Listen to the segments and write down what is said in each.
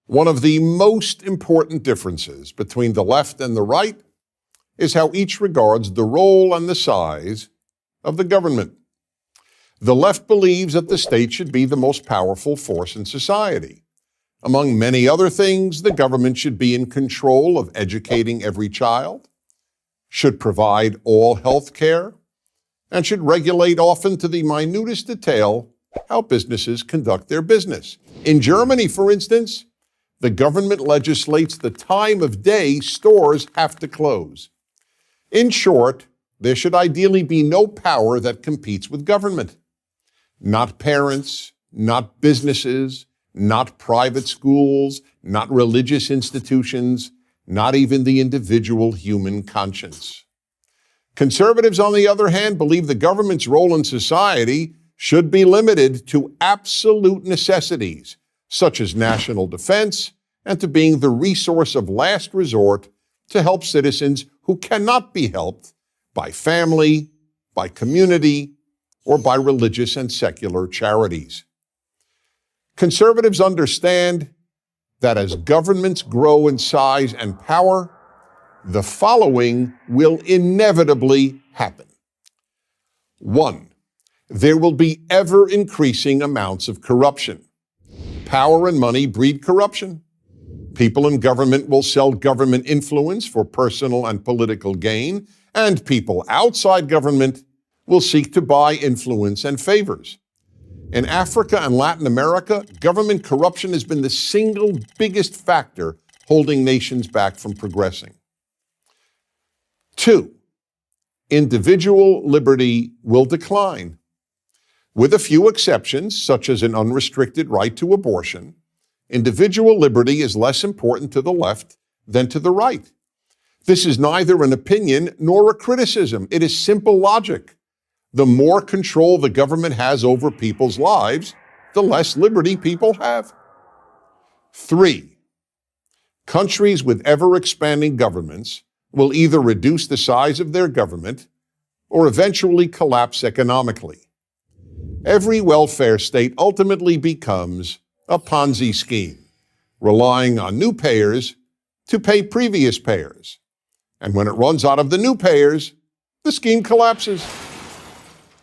One of the most important differences between the left and the right is how each regards the role and the size of the government. The left believes that the state should be the most powerful force in society. Among many other things, the government should be in control of educating every child, should provide all health care, and should regulate often to the minutest detail how businesses conduct their business. In Germany, for instance, the government legislates the time of day stores have to close. In short, there should ideally be no power that competes with government. Not parents, not businesses, not private schools, not religious institutions, not even the individual human conscience. Conservatives, on the other hand, believe the government's role in society should be limited to absolute necessities, such as national defense, and to being the resource of last resort to help citizens who cannot be helped by family, by community, or by religious and secular charities. Conservatives understand that as governments grow in size and power, the following will inevitably happen. 1. There will be ever-increasing amounts of corruption. Power and money breed corruption. People in government will sell government influence for personal and political gain, and people outside government will seek to buy influence and favors. In Africa and Latin America, government corruption has been the single biggest factor holding nations back from progressing. 2. Individual liberty will decline. With a few exceptions, such as an unrestricted right to abortion, individual liberty is less important to the left than to the right. This is neither an opinion nor a criticism. It is simple logic. The more control the government has over people's lives, the less liberty people have. 3. Countries with ever-expanding governments will either reduce the size of their government or eventually collapse economically. Every welfare state ultimately becomes a Ponzi scheme, relying on new payers to pay previous payers. And when it runs out of the new payers, the scheme collapses.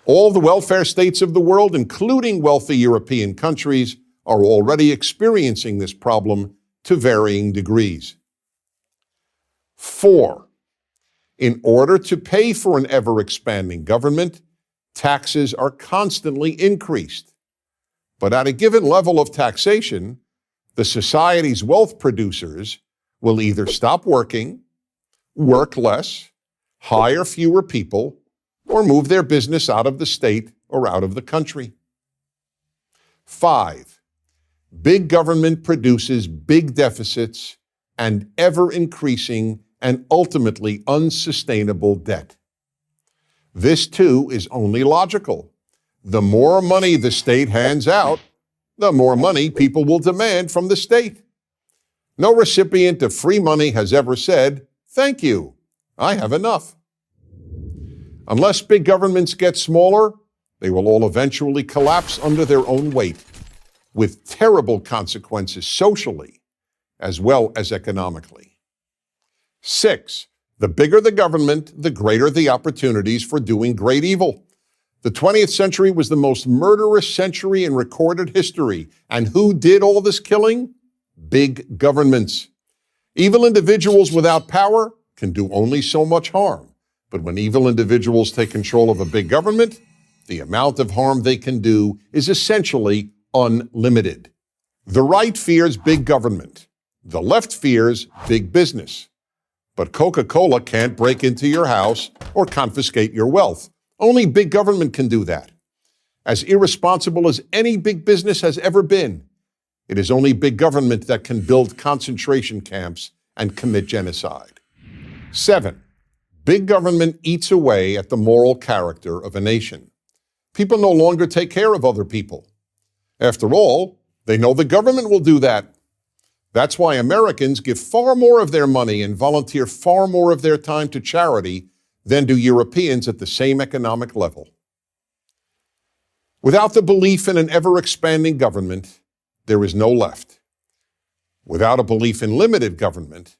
All the welfare states of the world, including wealthy European countries, are already experiencing this problem to varying degrees. 4. In order to pay for an ever-expanding government, taxes are constantly increased. But at a given level of taxation, the society's wealth producers will either stop working, work less, hire fewer people, or move their business out of the state or out of the country. 5. Big government produces big deficits and ever-increasing and ultimately unsustainable debt. This, too, is only logical. The more money the state hands out, the more money people will demand from the state. No recipient of free money has ever said, "Thank you, I have enough." Unless big governments get smaller, they will all eventually collapse under their own weight, with terrible consequences socially as well as economically. 6. The bigger the government, the greater the opportunities for doing great evil. The 20th century was the most murderous century in recorded history. And who did all this killing? Big governments. Evil individuals without power can do only so much harm. But when evil individuals take control of a big government, the amount of harm they can do is essentially unlimited. The right fears big government. The left fears big business. But Coca-Cola can't break into your house or confiscate your wealth. Only big government can do that. As irresponsible as any big business has ever been, it is only big government that can build concentration camps and commit genocide. 7. Big government eats away at the moral character of a nation. People no longer take care of other people. After all, they know the government will do that. That's why Americans give far more of their money and volunteer far more of their time to charity than do Europeans at the same economic level. Without the belief in an ever-expanding government, there is no left. Without a belief in limited government,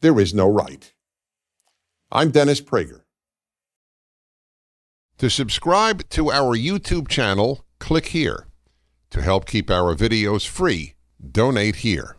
there is no right. I'm Dennis Prager. To subscribe to our YouTube channel, click here. To help keep our videos free, donate here.